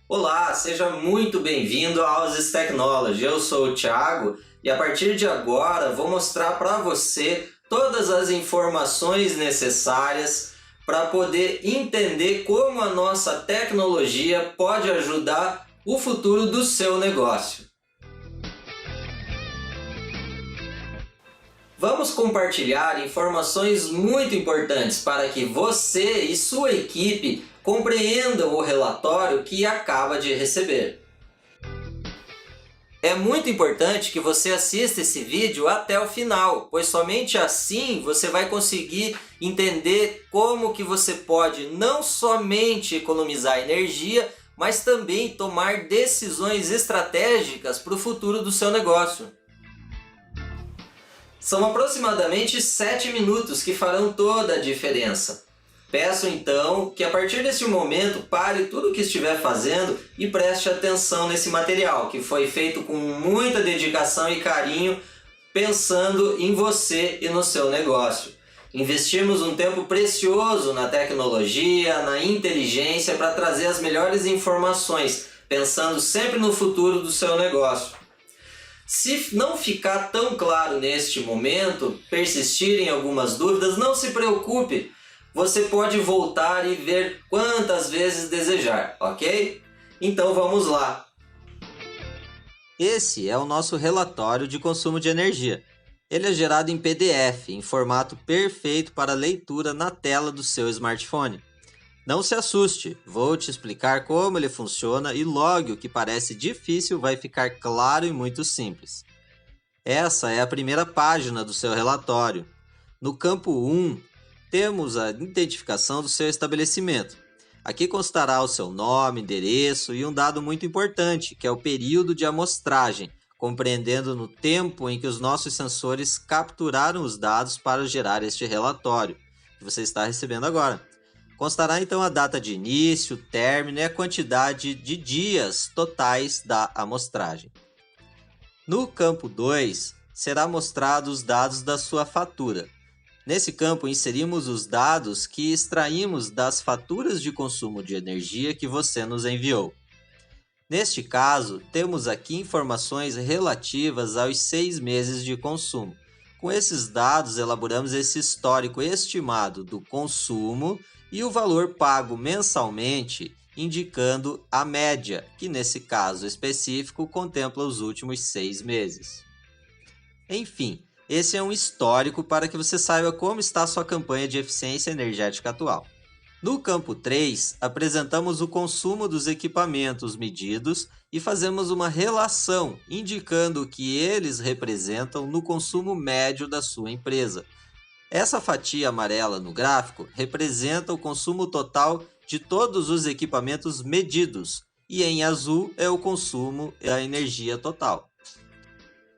Olá, seja muito bem-vindo ao Ozis Technology. Eu sou o Thiago e a partir de agora vou mostrar para você todas as informações necessárias para poder entender como a nossa tecnologia pode ajudar o futuro do seu negócio. Vamos compartilhar informações muito importantes para que você e sua equipe compreendam o relatório que acaba de receber. É muito importante que você assista esse vídeo até o final, pois somente assim você vai conseguir entender como que você pode não somente economizar energia, mas também tomar decisões estratégicas para o futuro do seu negócio. São aproximadamente 7 minutos que farão toda a diferença. Peço então que a partir desse momento pare tudo o que estiver fazendo e preste atenção nesse material, que foi feito com muita dedicação e carinho, pensando em você e no seu negócio. Investimos um tempo precioso na tecnologia, na inteligência para trazer as melhores informações, pensando sempre no futuro do seu negócio. Se não ficar tão claro neste momento, persistirem algumas dúvidas, não se preocupe. Você pode voltar e ver quantas vezes desejar, ok? Então vamos lá. Esse é o nosso relatório de consumo de energia. Ele é gerado em PDF, em formato perfeito para leitura na tela do seu smartphone. Não se assuste, vou te explicar como ele funciona e logo o que parece difícil vai ficar claro e muito simples. Essa é a primeira página do seu relatório. No campo 1, temos a identificação do seu estabelecimento. Aqui constará o seu nome, endereço e um dado muito importante, que é o período de amostragem, compreendendo no tempo em que os nossos sensores capturaram os dados para gerar este relatório, que você está recebendo agora. Constará então a data de início, término e a quantidade de dias totais da amostragem. No campo 2, será mostrado os dados da sua fatura. Nesse campo, inserimos os dados que extraímos das faturas de consumo de energia que você nos enviou. Neste caso, temos aqui informações relativas aos 6 meses de consumo. Com esses dados, elaboramos esse histórico estimado do consumo e o valor pago mensalmente, indicando a média, que nesse caso específico contempla os últimos 6 meses. Enfim, esse é um histórico para que você saiba como está a sua campanha de eficiência energética atual. No campo 3, apresentamos o consumo dos equipamentos medidos e fazemos uma relação, indicando o que eles representam no consumo médio da sua empresa. Essa fatia amarela no gráfico representa o consumo total de todos os equipamentos medidos, e em azul é o consumo da energia total.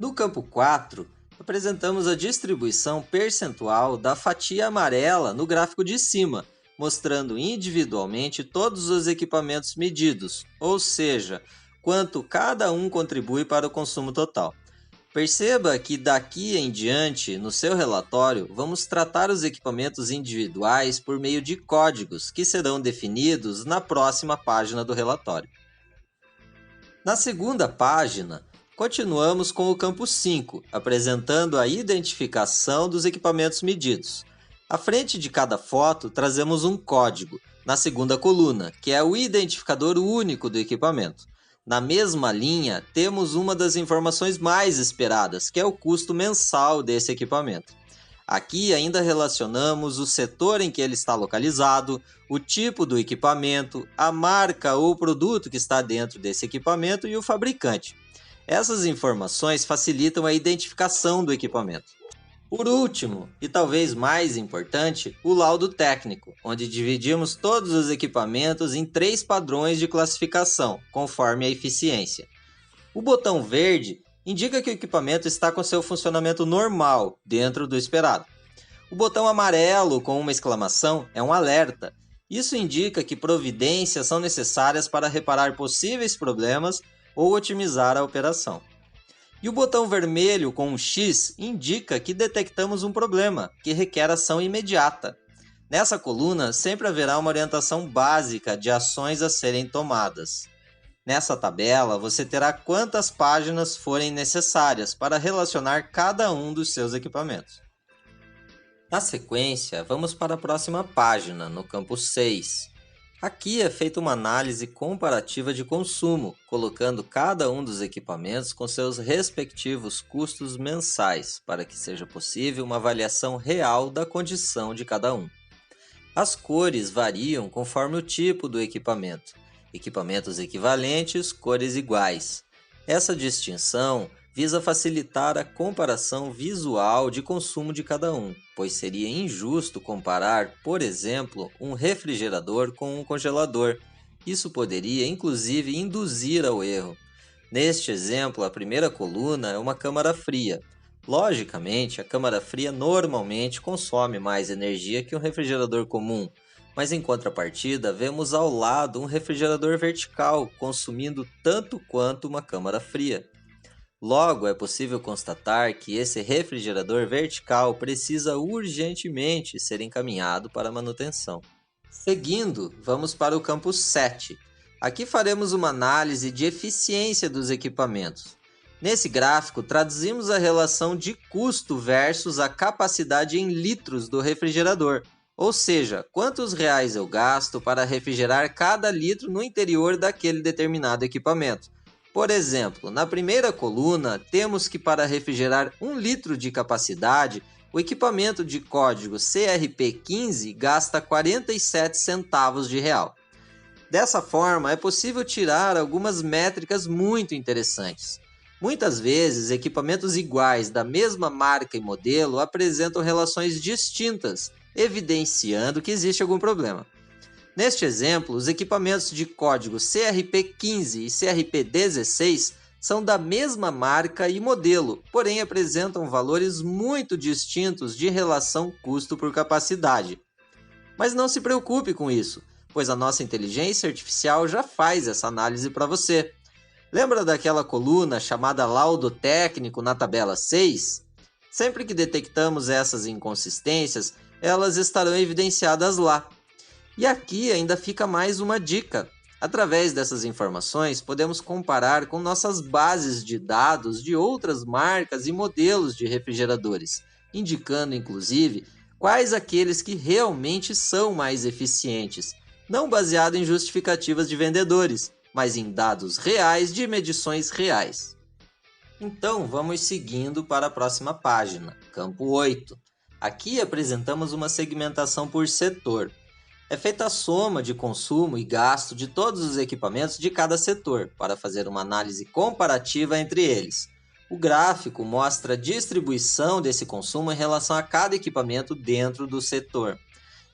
No campo 4, apresentamos a distribuição percentual da fatia amarela no gráfico de cima, mostrando individualmente todos os equipamentos medidos, ou seja, quanto cada um contribui para o consumo total. Perceba que daqui em diante, no seu relatório, vamos tratar os equipamentos individuais por meio de códigos que serão definidos na próxima página do relatório. Na segunda página, continuamos com o campo 5, apresentando a identificação dos equipamentos medidos. À frente de cada foto, trazemos um código, na segunda coluna, que é o identificador único do equipamento. Na mesma linha, temos uma das informações mais esperadas, que é o custo mensal desse equipamento. Aqui ainda relacionamos o setor em que ele está localizado, o tipo do equipamento, a marca ou produto que está dentro desse equipamento e o fabricante. Essas informações facilitam a identificação do equipamento. Por último, e talvez mais importante, o laudo técnico, onde dividimos todos os equipamentos em 3 padrões de classificação, conforme a eficiência. O botão verde indica que o equipamento está com seu funcionamento normal, dentro do esperado. O botão amarelo, com uma exclamação, é um alerta. Isso indica que providências são necessárias para reparar possíveis problemas ou otimizar a operação. E o botão vermelho com um X indica que detectamos um problema, que requer ação imediata. Nessa coluna, sempre haverá uma orientação básica de ações a serem tomadas. Nessa tabela, você terá quantas páginas forem necessárias para relacionar cada um dos seus equipamentos. Na sequência, vamos para a próxima página, no campo 6. Aqui é feita uma análise comparativa de consumo, colocando cada um dos equipamentos com seus respectivos custos mensais, para que seja possível uma avaliação real da condição de cada um. As cores variam conforme o tipo do equipamento. Equipamentos equivalentes, cores iguais. Essa distinção visa facilitar a comparação visual de consumo de cada um, pois seria injusto comparar, por exemplo, um refrigerador com um congelador. Isso poderia, inclusive, induzir ao erro. Neste exemplo, a primeira coluna é uma câmara fria. Logicamente, a câmara fria normalmente consome mais energia que um refrigerador comum, mas em contrapartida, vemos ao lado um refrigerador vertical consumindo tanto quanto uma câmara fria. Logo, é possível constatar que esse refrigerador vertical precisa urgentemente ser encaminhado para manutenção. Seguindo, vamos para o campo 7. Aqui faremos uma análise de eficiência dos equipamentos. Nesse gráfico, traduzimos a relação de custo versus a capacidade em litros do refrigerador, ou seja, quantos reais eu gasto para refrigerar cada litro no interior daquele determinado equipamento. Por exemplo, na primeira coluna, temos que para refrigerar 1 litro de capacidade, o equipamento de código CRP15 gasta 47 centavos de real. Dessa forma, é possível tirar algumas métricas muito interessantes. Muitas vezes, equipamentos iguais da mesma marca e modelo apresentam relações distintas, evidenciando que existe algum problema. Neste exemplo, os equipamentos de código CRP15 e CRP16 são da mesma marca e modelo, porém apresentam valores muito distintos de relação custo por capacidade. Mas não se preocupe com isso, pois a nossa inteligência artificial já faz essa análise para você. Lembra daquela coluna chamada laudo técnico na tabela 6? Sempre que detectamos essas inconsistências, elas estarão evidenciadas lá. E aqui ainda fica mais uma dica. Através dessas informações, podemos comparar com nossas bases de dados de outras marcas e modelos de refrigeradores, indicando inclusive quais aqueles que realmente são mais eficientes, não baseado em justificativas de vendedores, mas em dados reais de medições reais. Então, vamos seguindo para a próxima página, campo 8. Aqui apresentamos uma segmentação por setor. É feita a soma de consumo e gasto de todos os equipamentos de cada setor, para fazer uma análise comparativa entre eles. O gráfico mostra a distribuição desse consumo em relação a cada equipamento dentro do setor.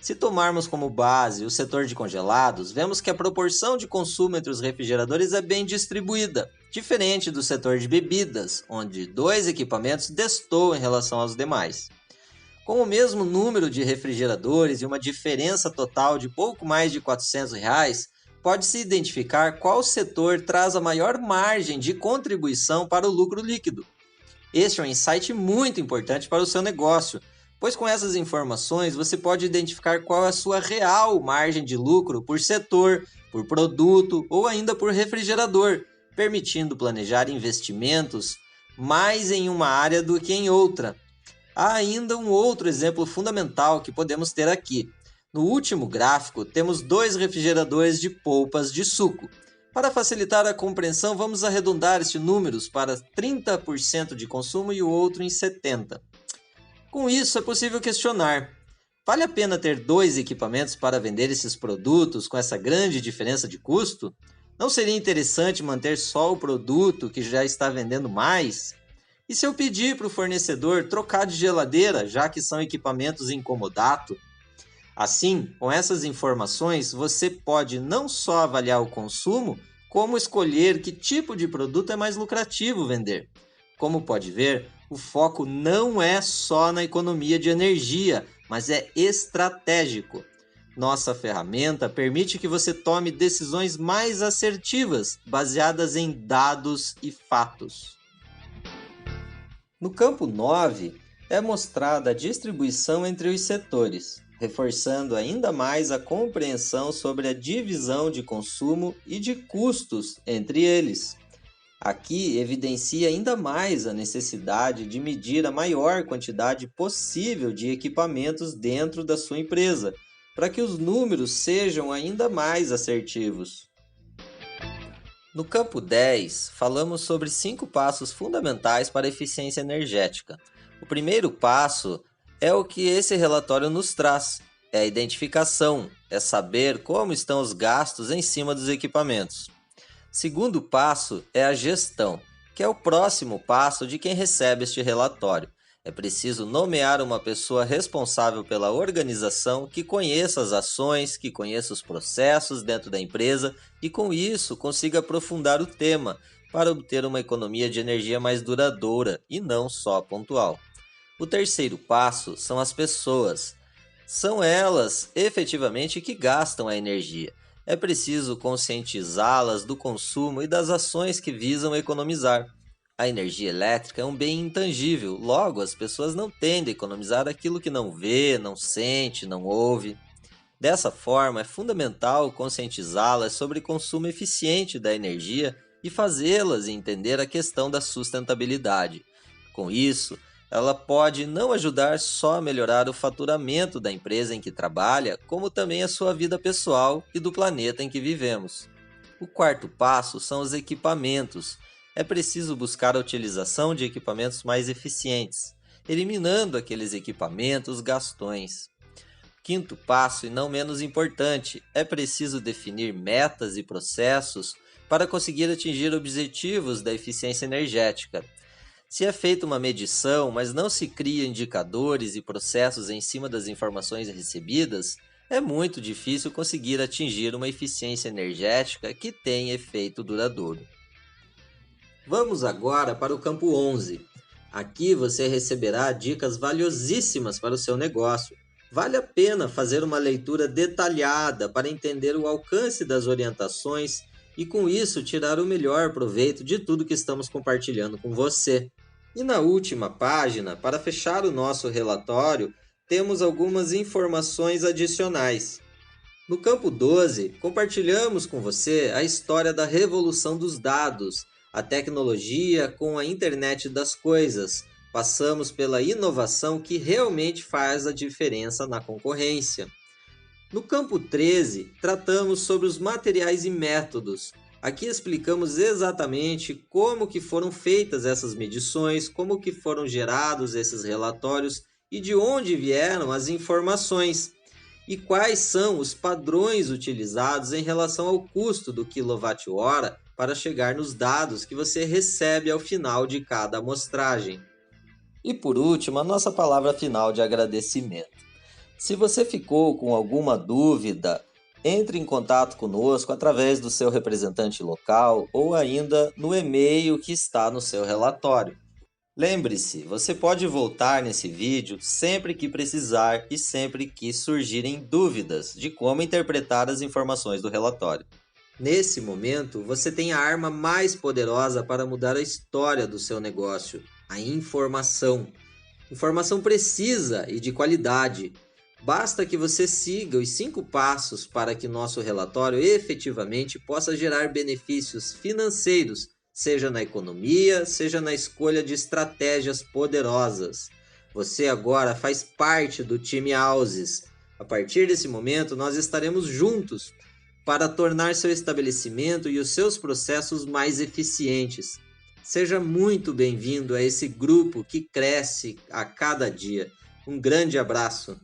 Se tomarmos como base o setor de congelados, vemos que a proporção de consumo entre os refrigeradores é bem distribuída, diferente do setor de bebidas, onde 2 equipamentos destoam em relação aos demais. Com o mesmo número de refrigeradores e uma diferença total de pouco mais de R$ 400, pode-se identificar qual setor traz a maior margem de contribuição para o lucro líquido. Este é um insight muito importante para o seu negócio, pois com essas informações você pode identificar qual é a sua real margem de lucro por setor, por produto ou ainda por refrigerador, permitindo planejar investimentos mais em uma área do que em outra. Há ainda um outro exemplo fundamental que podemos ter aqui. No último gráfico, temos 2 refrigeradores de polpas de suco. Para facilitar a compreensão, vamos arredondar estes números para 30% de consumo e o outro em 70%. Com isso, é possível questionar: vale a pena ter 2 equipamentos para vender esses produtos com essa grande diferença de custo? Não seria interessante manter só o produto que já está vendendo mais? E se eu pedir para o fornecedor trocar de geladeira, já que são equipamentos em comodato? Assim, com essas informações, você pode não só avaliar o consumo, como escolher que tipo de produto é mais lucrativo vender. Como pode ver, o foco não é só na economia de energia, mas é estratégico. Nossa ferramenta permite que você tome decisões mais assertivas, baseadas em dados e fatos. No campo 9, é mostrada a distribuição entre os setores. reforçando ainda mais a compreensão sobre a divisão de consumo e de custos entre eles. Aqui evidencia ainda mais a necessidade de medir a maior quantidade possível de equipamentos dentro da sua empresa, para que os números sejam ainda mais assertivos. No campo 10, falamos sobre 5 passos fundamentais para a eficiência energética. O primeiro passo é o que esse relatório nos traz, é a identificação, é saber como estão os gastos em cima dos equipamentos. Segundo passo é a gestão, que é o próximo passo de quem recebe este relatório. É preciso nomear uma pessoa responsável pela organização que conheça as ações, que conheça os processos dentro da empresa e, com isso, consiga aprofundar o tema para obter uma economia de energia mais duradoura e não só pontual. O terceiro passo são as pessoas. São elas, efetivamente, que gastam a energia. É preciso conscientizá-las do consumo e das ações que visam economizar. A energia elétrica é um bem intangível, logo as pessoas não tendem a economizar aquilo que não vê, não sente, não ouve. Dessa forma, é fundamental conscientizá-las sobre o consumo eficiente da energia e fazê-las entender a questão da sustentabilidade. Com isso, ela pode não ajudar só a melhorar o faturamento da empresa em que trabalha, como também a sua vida pessoal e do planeta em que vivemos. O quarto passo são os equipamentos. É preciso buscar a utilização de equipamentos mais eficientes, eliminando aqueles equipamentos gastões. Quinto passo, e não menos importante, é preciso definir metas e processos para conseguir atingir objetivos da eficiência energética. Se é feita uma medição, mas não se cria indicadores e processos em cima das informações recebidas, é muito difícil conseguir atingir uma eficiência energética que tenha efeito duradouro. Vamos agora para o campo 11. Aqui você receberá dicas valiosíssimas para o seu negócio. Vale a pena fazer uma leitura detalhada para entender o alcance das orientações e, com isso, tirar o melhor proveito de tudo que estamos compartilhando com você. E na última página, para fechar o nosso relatório, temos algumas informações adicionais. No campo 12, compartilhamos com você a história da revolução dos dados, a tecnologia com a internet das coisas. Passamos pela inovação que realmente faz a diferença na concorrência. No campo 13, tratamos sobre os materiais e métodos. Aqui explicamos exatamente como que foram feitas essas medições, como que foram gerados esses relatórios e de onde vieram as informações. E quais são os padrões utilizados em relação ao custo do quilowatt-hora para chegar nos dados que você recebe ao final de cada amostragem. E por último, a nossa palavra final de agradecimento. Se você ficou com alguma dúvida, entre em contato conosco através do seu representante local ou ainda no e-mail que está no seu relatório. Lembre-se, você pode voltar nesse vídeo sempre que precisar e sempre que surgirem dúvidas de como interpretar as informações do relatório. Nesse momento, você tem a arma mais poderosa para mudar a história do seu negócio, a informação. Informação precisa e de qualidade. Basta que você siga os 5 passos para que nosso relatório efetivamente possa gerar benefícios financeiros, seja na economia, seja na escolha de estratégias poderosas. Você agora faz parte do time Houses. A partir desse momento, nós estaremos juntos para tornar seu estabelecimento e os seus processos mais eficientes. Seja muito bem-vindo a esse grupo que cresce a cada dia. Um grande abraço!